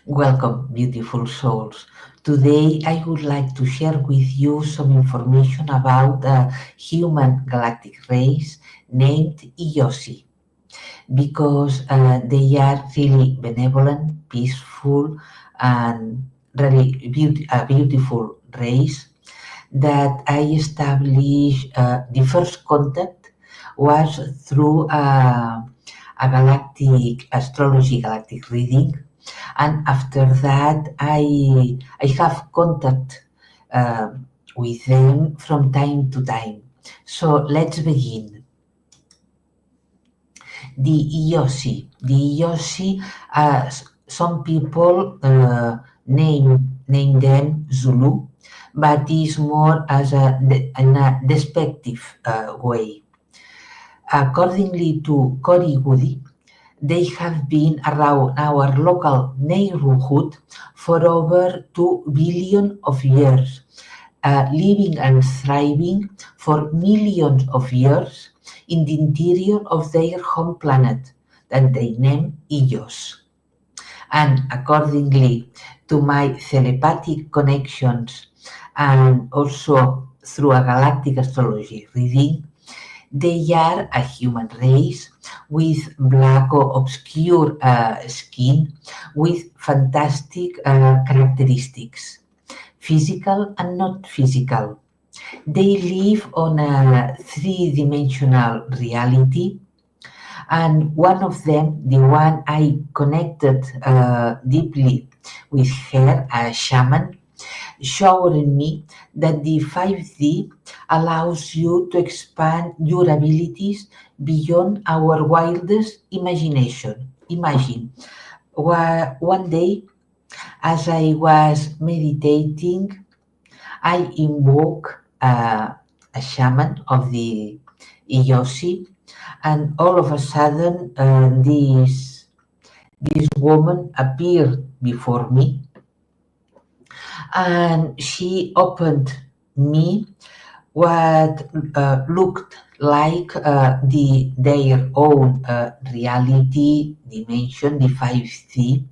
Welcome, beautiful souls. Today, I would like to share with you some information about a human galactic race named Eosi because they are really benevolent, peaceful, and really a beautiful race that I established. The first contact was through a galactic astrology, galactic reading, and after that I have contact uh, with them from time to time. So let's begin. The Eosi, some people name them Zulu, but is more as in a despective way. Accordingly to Cory Woody, they have been around our local neighborhood for over 2 billion of years, living and thriving for millions of years in the interior of their home planet that they name Eos. And accordingly to my telepathic connections and also through a galactic astrology reading, they are a human race with black or obscure skin with fantastic characteristics, physical and not physical. They live on a three-dimensional reality, and one of them, the one I connected deeply with her, a shaman, showing me that the 5D allows you to expand your abilities beyond our wildest imagination. Imagine, one day as I was meditating, I invoke a shaman of the Eosi, and all of a sudden, this woman appeared before me, and she opened me what looked like their own reality dimension, the 5D,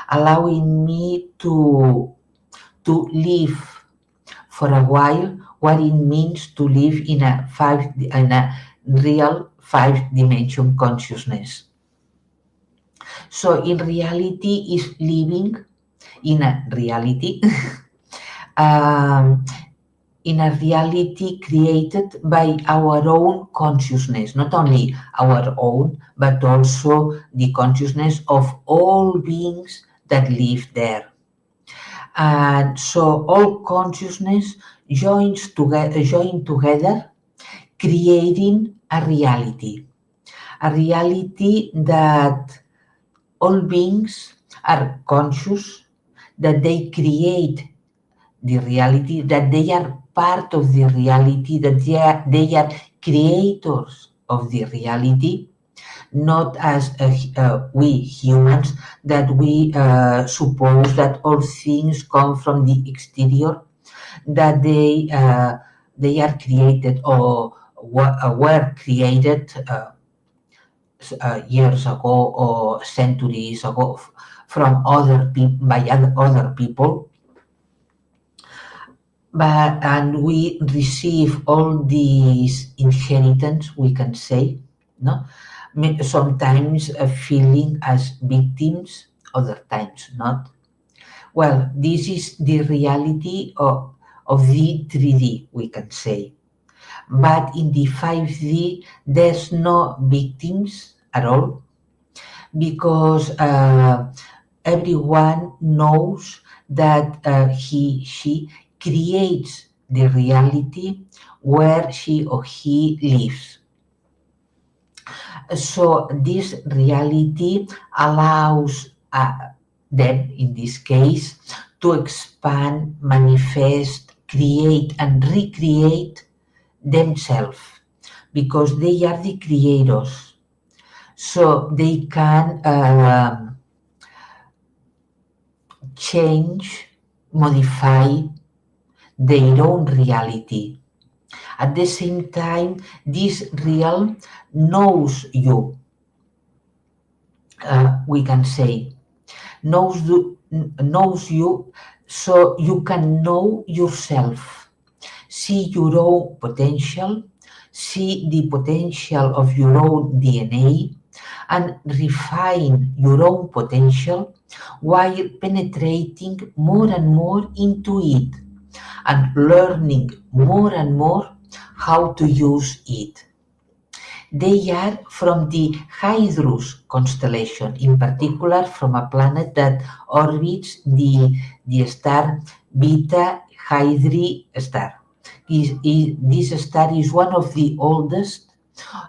allowing me to live for a while what it means to live in a real 5 dimension consciousness. So in reality is living in a reality um, in a reality created by our own consciousness, not only our own, but also the consciousness of all beings that live there. And so all consciousness join together, creating a reality that all beings are conscious, that they create the reality, that they are part of the reality, that they are creators of the reality, not as we humans, that we suppose that all things come from the exterior, that they are created or were created years ago or centuries ago from other people by other people, but and we receive all these inheritance, we can say, no, sometimes feeling as victims, other times not. Well, this is the reality of the 3D, we can say, but in the 5D there's no victims at all, because everyone knows that she creates the reality where she or he lives. So this reality allows them, in this case, to expand, manifest, create, and recreate themselves, because they are the creators. So they can change, modify their own reality. At the same time, this realm knows you, we can say, knows you so you can know yourself, see your own potential, see the potential of your own DNA, and refine your own potential while penetrating more and more into it and learning more and more how to use it. They are from the Hydrus constellation, in particular from a planet that orbits the star Beta Hydri star. This star is one of the oldest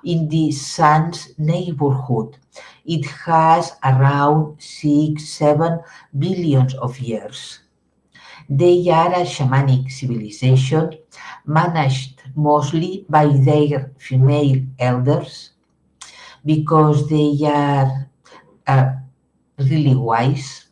in the Sun's neighborhood. It has around 6-7 billions of years. They are a shamanic civilization managed mostly by their female elders because they are uh, really wise,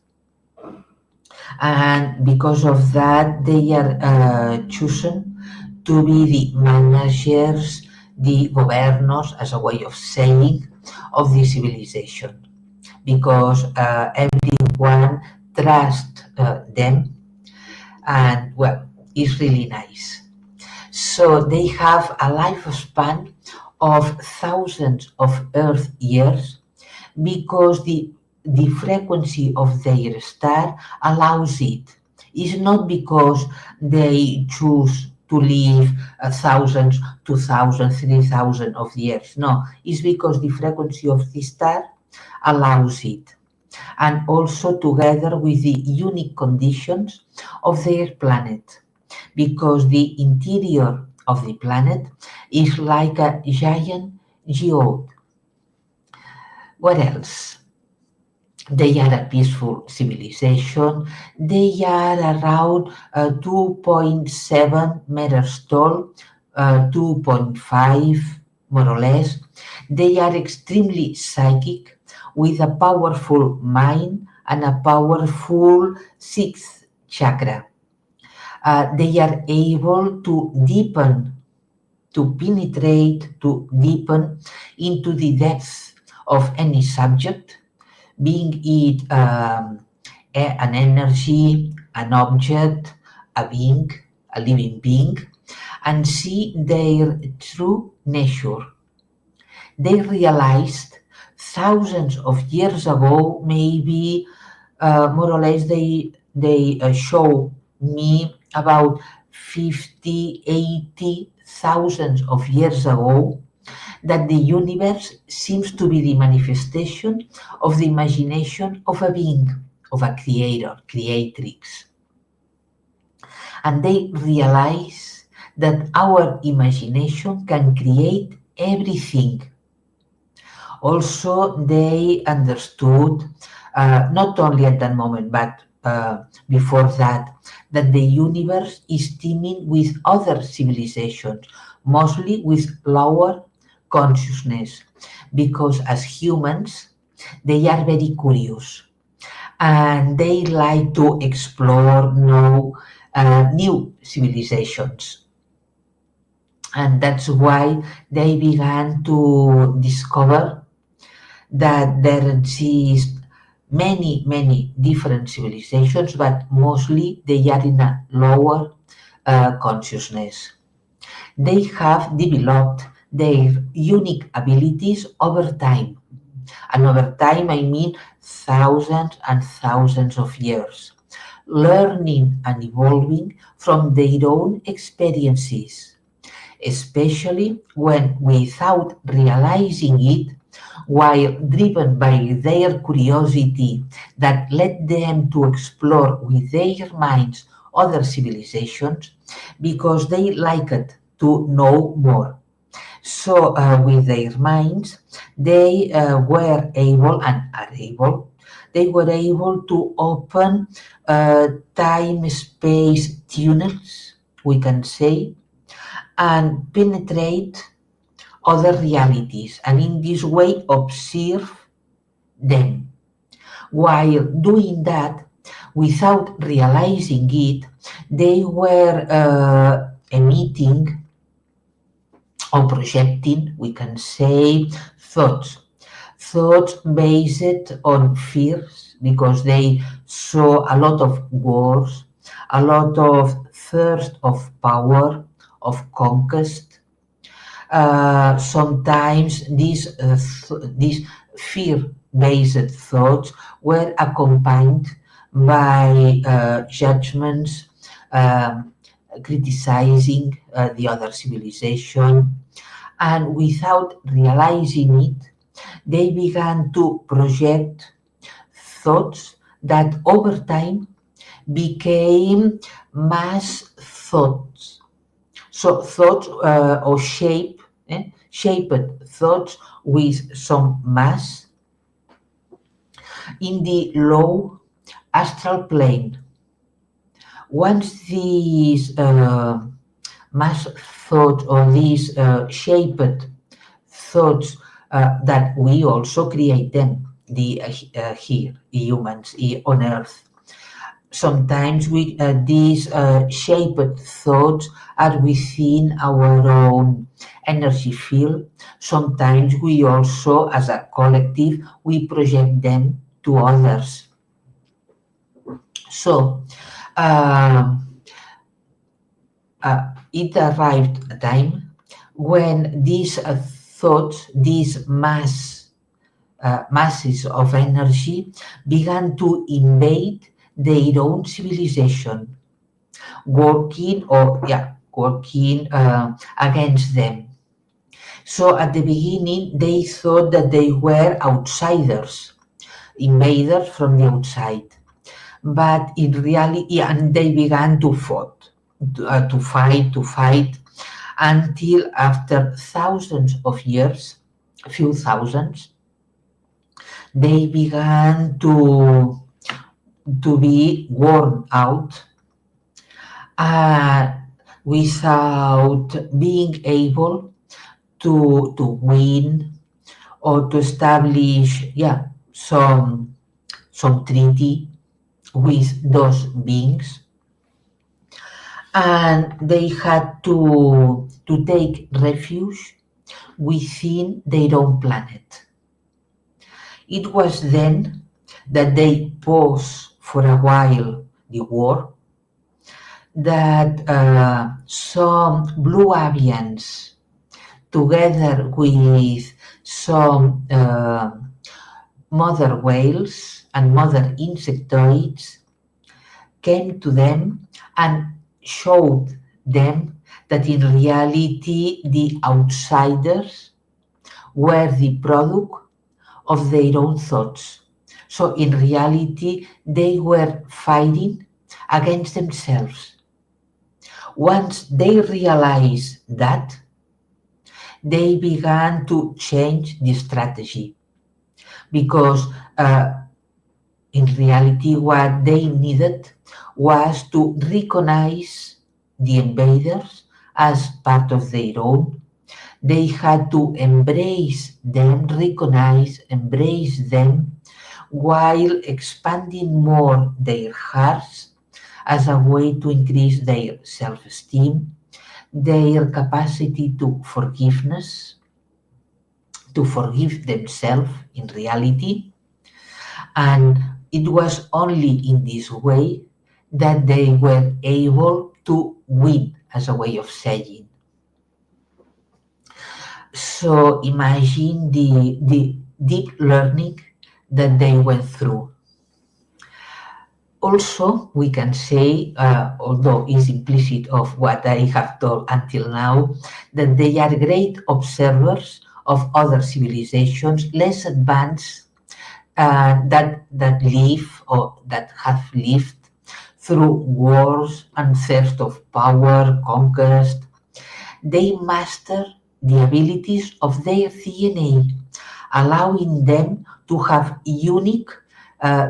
and because of that they are chosen to be the managers, the governors, as a way of saying, of the civilization, because everyone trusts them, and well, it's really nice. So they have a lifespan of thousands of Earth years because the frequency of their star allows it. It's not because they choose to live thousands, 2,000, 3,000 of years. No, it's because the frequency of the star allows it. And also together with the unique conditions of their planet, because the interior of the planet is like a giant geode. What else? They are a peaceful civilization. They are around 2.7 meters tall, 2.5 more or less. They are extremely psychic with a powerful mind and a powerful sixth chakra. They are able to penetrate, to deepen into the depth of any subject, being it an energy, an object, a being, a living being, and see their true nature. They realized thousands of years ago, maybe more or less, they show me about 50, 80 thousands of years ago, that the universe seems to be the manifestation of the imagination of a being, of a creator, creatrix. And they realize that our imagination can create everything. Also, they understood, not only at that moment, but before that, that the universe is teeming with other civilizations, mostly with lower consciousness, because as humans, they are very curious and they like to explore new civilizations. And that's why they began to discover that there exist many different civilizations, but mostly they are in a lower consciousness. They have developed their unique abilities over time. And over time, I mean thousands and thousands of years, learning and evolving from their own experiences, especially when, without realizing it, while driven by their curiosity that led them to explore with their minds other civilizations, because they liked to know more. So, with their minds, they were able and are able, they were able to open time space tunnels, we can say, and penetrate other realities, and in this way observe them. While doing that, without realizing it, they were emitting or projecting, we can say, thoughts based on fears, because they saw a lot of wars, a lot of thirst of power, of conquest. Sometimes these fear-based thoughts were accompanied by judgments, um, criticizing the other civilization, and without realizing it, they began to project thoughts that over time became mass thoughts. So thoughts or shaped thoughts with some mass in the low astral plane. Once these mass thoughts or these shaped thoughts that we also create them here humans on earth. Sometimes these shaped thoughts are within our own energy field. Sometimes we also, as a collective, we project them to others. So um, it arrived a time when these thoughts, these masses of energy began to invade their own civilization, working against them. So at the beginning, they thought that they were outsiders, invaders from the outside. But in reality, and they began to fight, until after thousands of years, a few thousands, they began to be worn out uh, without being able to win or to establish some treaty with those beings, and they had to take refuge within their own planet. It was then that they paused for a while the war, that some blue avians, together with some mother whales and mother insectoids, came to them and showed them that in reality the outsiders were the product of their own thoughts. So in reality, they were fighting against themselves. Once they realized that, they began to change the strategy, because in reality, what they needed was to recognize the invaders as part of their own. They had to embrace them, embrace them, while expanding more their hearts as a way to increase their self-esteem, their capacity to forgiveness, to forgive themselves in reality. And it was only in this way that they were able to win, as a way of saying. So imagine the deep learning that they went through. Also, we can say, although it's implicit of what I have told until now, that they are great observers of other civilizations less advanced, that live or that have lived through wars and thirst of power, conquest. They master the abilities of their DNA, allowing them to have unique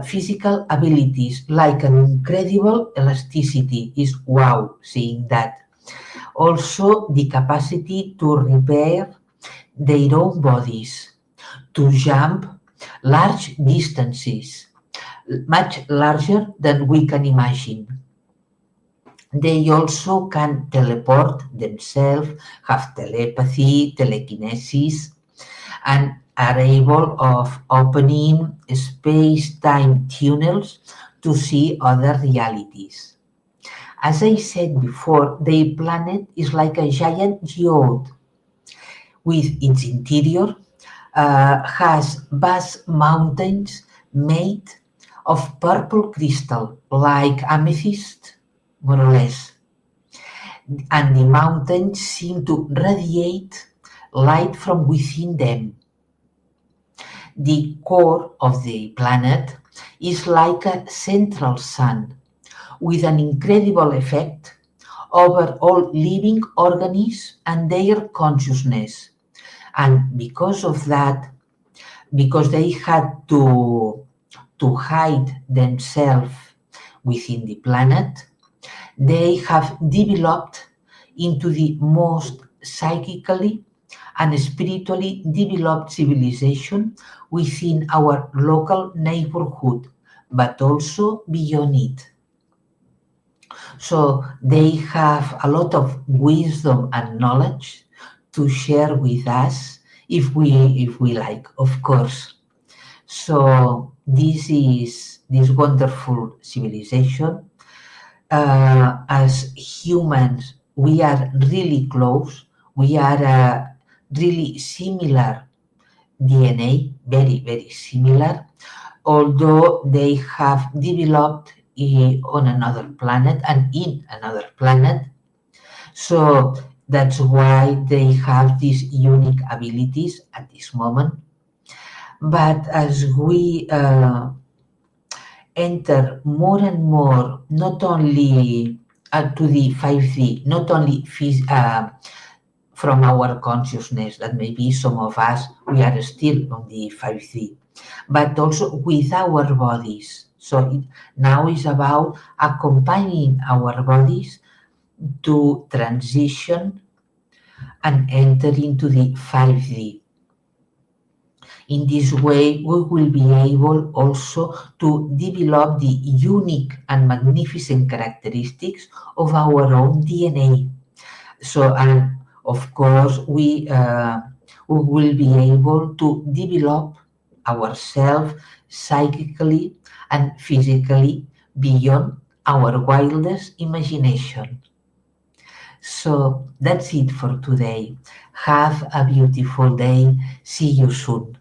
physical abilities like an incredible elasticity. Is wow seeing that. Also, the capacity to repair their own bodies, to jump large distances, much larger than we can imagine. They also can teleport themselves, have telepathy, telekinesis, and are able of opening space-time tunnels to see other realities. As I said before, the planet is like a giant geode with its interior has vast mountains made of purple crystal like amethyst, more or less, and the mountains seem to radiate light from within them. The core of the planet is like a central sun with an incredible effect over all living organisms and their consciousness. And because of that, because they had to hide themselves within the planet, they have developed into the most psychically and spiritually developed civilization within our local neighborhood, but also beyond it. So they have a lot of wisdom and knowledge to share with us if we like, of course. So this is this wonderful civilization. As humans, we are really close. We are really similar DNA, very, very similar, although they have developed on another planet and in another planet. So that's why they have these unique abilities at this moment. But as we enter more and more, not only to the 5D, not only from our consciousness, that maybe some of us, we are still on the 5D, but also with our bodies. So now is about accompanying our bodies to transition and enter into the 5D. In this way, we will be able also to develop the unique and magnificent characteristics of our own DNA. So, and of course, we will be able to develop ourselves psychically and physically beyond our wildest imagination. So that's it for today. Have a beautiful day. See you soon.